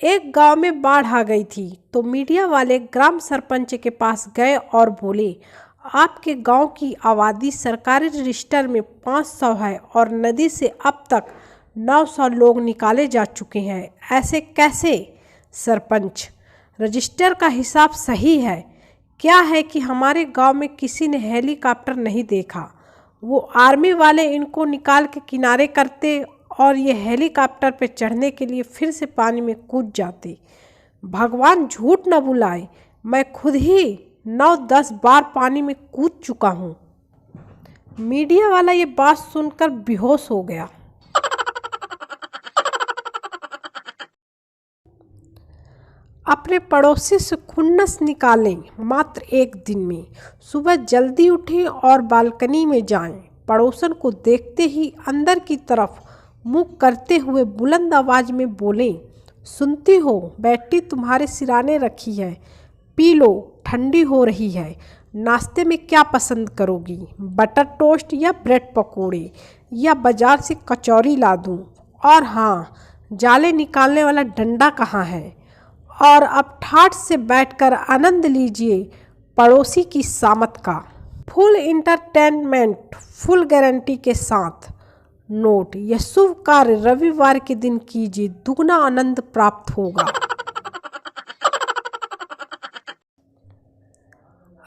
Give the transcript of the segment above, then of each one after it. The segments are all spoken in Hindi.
एक गांव में बाढ़ आ गई थी तो मीडिया वाले ग्राम सरपंच के पास गए और बोले, आपके गांव की आबादी सरकारी रजिस्टर में 500 है और नदी से अब तक 900 लोग निकाले जा चुके हैं। ऐसे कैसे? सरपंच, रजिस्टर का हिसाब सही है। क्या है कि हमारे गांव में किसी ने हेलीकॉप्टर नहीं देखा। वो आर्मी वाले इनको निकाल के किनारे करते और ये हेलीकॉप्टर पे चढ़ने के लिए फिर से पानी में कूद जाते। भगवान झूठ न बुलाए, मैं खुद ही 9-10 बार पानी में कूद चुका हूँ। मीडिया वाला ये बात सुनकर बेहोश हो गया। अपने पड़ोसी से खुन्नस निकालें मात्र एक दिन में। सुबह जल्दी उठें और बालकनी में जाएं। पड़ोसन को देखते ही अंदर की तरफ मुंह करते हुए बुलंद आवाज में बोलें, सुनती हो, बैटरी तुम्हारे सिराने रखी है, पी लो, ठंडी हो रही है। नाश्ते में क्या पसंद करोगी, बटर टोस्ट या ब्रेड पकोड़े, या बाजार से कचौरी ला दूं? और हाँ, जाले निकालने वाला डंडा कहाँ है? और अब ठाठ से बैठकर आनंद लीजिए पड़ोसी की शामत का। फुल इंटरटेनमेंट, फुल गारंटी के साथ। नोट, यह शुभ कार्य रविवार के दिन कीजिए, दुगना आनंद प्राप्त होगा।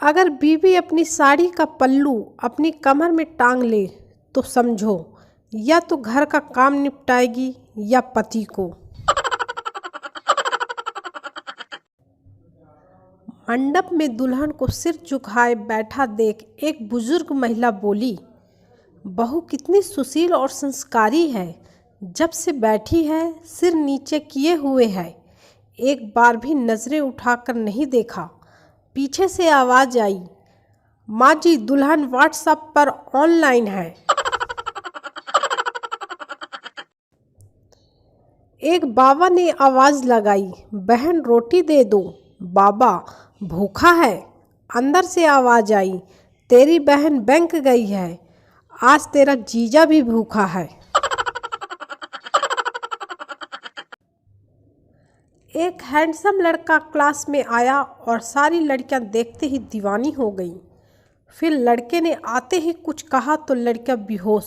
अगर बीवी अपनी साड़ी का पल्लू अपनी कमर में टांग ले तो समझो या तो घर का काम निपटाएगी या पति को। मंडप में दुल्हन को सिर झुकाए बैठा देख एक बुजुर्ग महिला बोली, बहू कितनी सुशील और संस्कारी है। जब से बैठी है सिर नीचे किए हुए है, एक बार भी नजरें उठाकर नहीं देखा। पीछे से आवाज आई, माँ जी दुल्हन व्हाट्सएप पर ऑनलाइन है। एक बाबा ने आवाज लगाई, बहन रोटी दे दो। बाबा, भूखा है। अंदर से आवाज आई, तेरी बहन बैंक गई है, आज तेरा जीजा भी भूखा है। एक हैंडसम लड़का क्लास में आया और सारी लड़कियां देखते ही दीवानी हो गईं। फिर लड़के ने आते ही कुछ कहा तो लड़कियां बेहोश।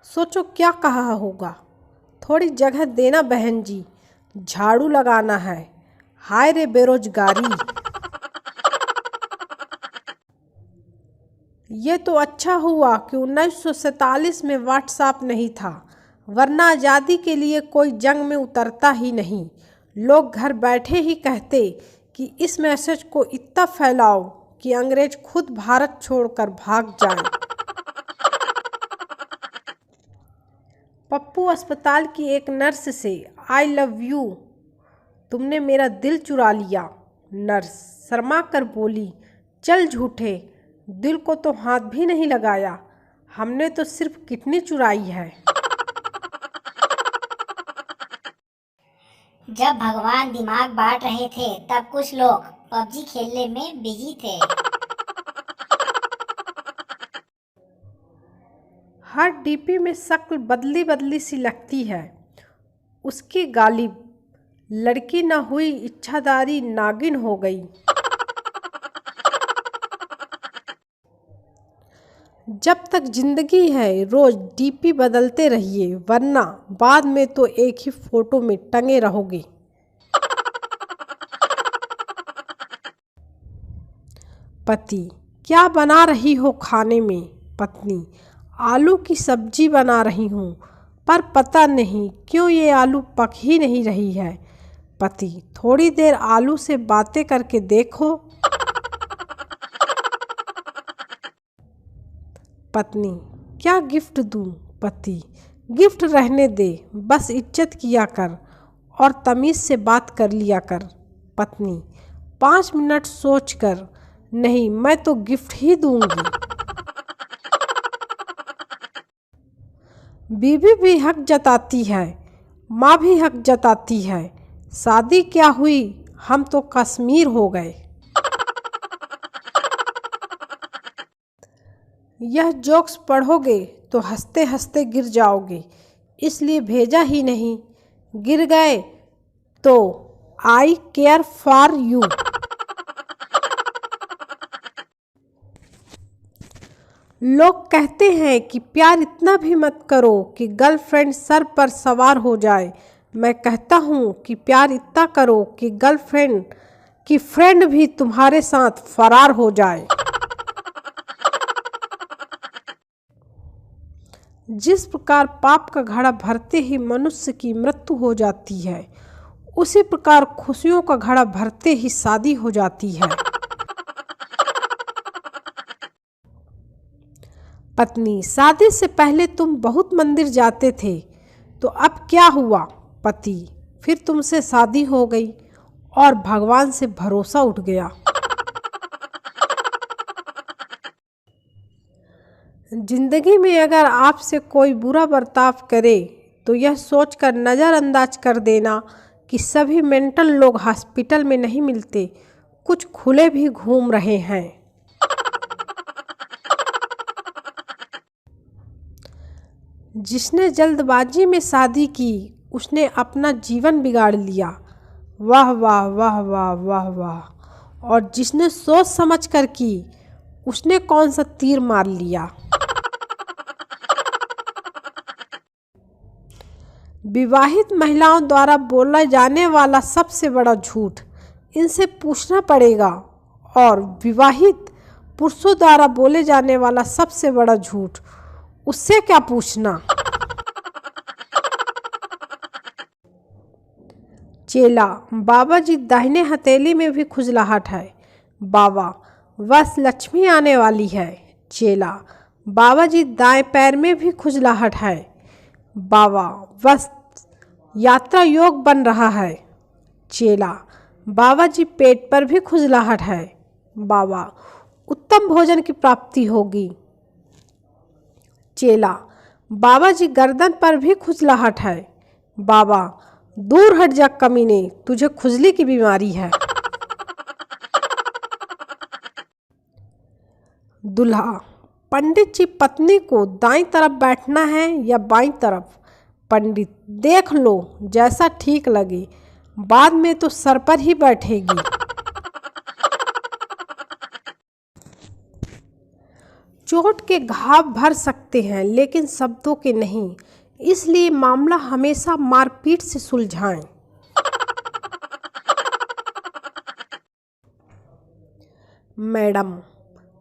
सोचो क्या कहा होगा। थोड़ी जगह देना बहन जी, झाड़ू लगाना है। हाय रे बेरोजगारी। ये तो अच्छा हुआ कि 1947 में व्हाट्सएप नहीं था, वरना आज़ादी के लिए कोई जंग में उतरता ही नहीं। लोग घर बैठे ही कहते कि इस मैसेज को इतना फैलाओ कि अंग्रेज खुद भारत छोड़कर भाग जाएं। पप्पू अस्पताल की एक नर्स से, आई लव यू, तुमने मेरा दिल चुरा लिया। नर्स शर्मा कर बोली, चल झूठे, दिल को तो हाथ भी नहीं लगाया, हमने तो सिर्फ किडनी चुराई है। जब भगवान दिमाग बांट रहे थे तब कुछ लोग पबजी खेलने में बिजी थे। हर डीपी में शक्ल बदली बदली सी लगती है। उसकी गालिब लड़की न हुई, इच्छाधारी नागिन हो गई। जब तक जिंदगी है रोज डीपी बदलते रहिए, वरना बाद में तो एक ही फोटो में टंगे रहोगे। पति, क्या बना रही हो खाने में? पत्नी, आलू की सब्जी बना रही हूँ, पर पता नहीं क्यों ये आलू पक ही नहीं रही है। पति, थोड़ी देर आलू से बातें करके देखो। पत्नी, क्या गिफ्ट दूं? पति, गिफ्ट रहने दे, बस इज्जत किया कर और तमीज से बात कर लिया कर। पत्नी, 5 मिनट सोच कर, नहीं मैं तो गिफ्ट ही दूंगी। बीवी भी हक जताती है, माँ भी हक जताती है। शादी क्या हुई, हम तो कश्मीर हो गए। यह जोक्स पढ़ोगे तो हंसते हंसते गिर जाओगे, इसलिए भेजा ही नहीं। गिर गए तो आई केयर फॉर यू। लोग कहते हैं कि प्यार इतना भी मत करो कि गर्लफ्रेंड सर पर सवार हो जाए। मैं कहता हूँ कि प्यार इतना करो कि गर्लफ्रेंड की फ्रेंड भी तुम्हारे साथ फरार हो जाए। जिस प्रकार पाप का घड़ा भरते ही मनुष्य की मृत्यु हो जाती है, उसी प्रकार खुशियों का घड़ा भरते ही शादी हो जाती है। पत्नी, शादी से पहले तुम बहुत मंदिर जाते थे, तो अब क्या हुआ? पति, फिर तुमसे शादी हो गई और भगवान से भरोसा उठ गया। जिंदगी में अगर आपसे कोई बुरा बर्ताव करे तो यह सोचकर नज़रअंदाज कर देना कि सभी मेंटल लोग हॉस्पिटल में नहीं मिलते, कुछ खुले भी घूम रहे हैं। जिसने जल्दबाजी में शादी की उसने अपना जीवन बिगाड़ लिया। वाह वाह वाह वाह वाह वाह। और जिसने सोच समझ कर की उसने कौन सा तीर मार लिया। विवाहित महिलाओं द्वारा बोला जाने वाला सबसे बड़ा झूठ इनसे पूछना पड़ेगा, और विवाहित पुरुषों द्वारा बोले जाने वाला सबसे बड़ा झूठ उससे क्या पूछना। चेला, बाबा जी दाहिने हथेली में भी खुजलाहट है। बाबा, बस लक्ष्मी आने वाली है। चेला, बाबा जी दाएं पैर में भी खुजलाहट है। बाबा, बस यात्रा योग बन रहा है। चेला, बाबा जी पेट पर भी खुजलाहट है। बाबा, उत्तम भोजन की प्राप्ति होगी। चेला, बाबा जी गर्दन पर भी खुजलाहट है। बाबा, दूर हट जा कमीने, तुझे खुजली की बीमारी है। दूल्हा, पंडित जी, पत्नी को दाईं तरफ बैठना है या बाईं तरफ? पंडित, देख लो जैसा ठीक लगे, बाद में तो सर पर ही बैठेगी। चोट के घाव भर सकते हैं लेकिन शब्दों के नहीं, इसलिए मामला हमेशा मारपीट से सुलझाएं। मैडम,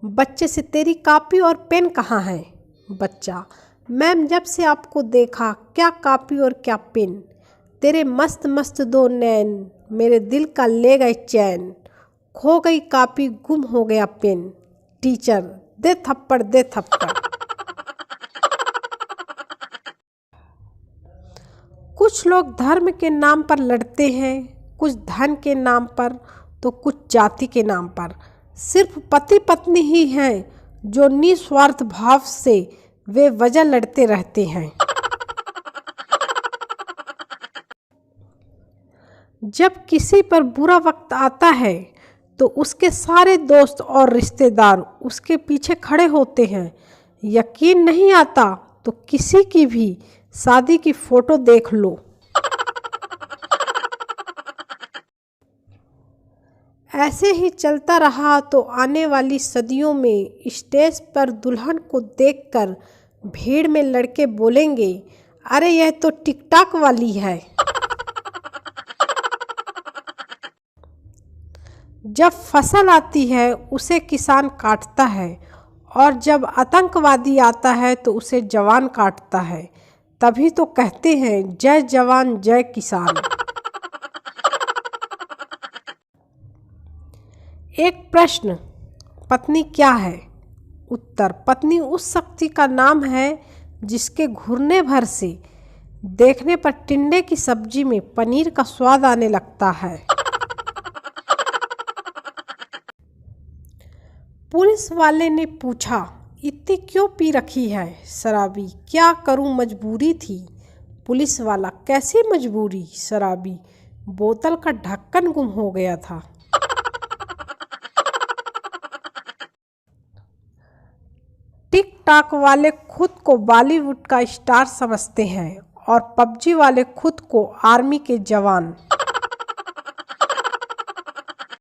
बच्चे से तेरी कॉपी और पेन कहाँ है? बच्चा, मैम, जब से आपको देखा क्या कॉपी और क्या पेन, तेरे मस्त मस्त दो नैन मेरे दिल का ले गए चैन। खो गई कॉपी, गुम हो गया पेन, टीचर दे थप्पड़ दे थप्पड़। कुछ लोग धर्म के नाम पर लड़ते हैं, कुछ धन के नाम पर तो कुछ जाति के नाम पर। सिर्फ पति पत्नी ही हैं जो निस्वार्थ भाव से वे वजह लड़ते रहते हैं। जब किसी पर बुरा वक्त आता है तो उसके सारे दोस्त और रिश्तेदार उसके पीछे खड़े होते हैं। यकीन नहीं आता तो किसी की भी शादी की फोटो देख लो। ऐसे ही चलता रहा तो आने वाली सदियों में स्टेज पर दुल्हन को देखकर भीड़ में लड़के बोलेंगे, अरे यह तो टिकटॉक वाली है। जब फसल आती है उसे किसान काटता है, और जब आतंकवादी आता है तो उसे जवान काटता है। तभी तो कहते हैं जय जवान जय किसान। एक प्रश्न, पत्नी क्या है? उत्तर, पत्नी उस शक्ति का नाम है जिसके घुरने भर से देखने पर टिंडे की सब्जी में पनीर का स्वाद आने लगता है। पुलिस वाले ने पूछा, इतनी क्यों पी रखी है? शराबी, क्या करूं, मजबूरी थी। पुलिस वाला, कैसी मजबूरी? शराबी, बोतल का ढक्कन गुम हो गया था। टिकटॉक वाले खुद को बॉलीवुड का स्टार समझते हैं और पबजी वाले खुद को आर्मी के जवान।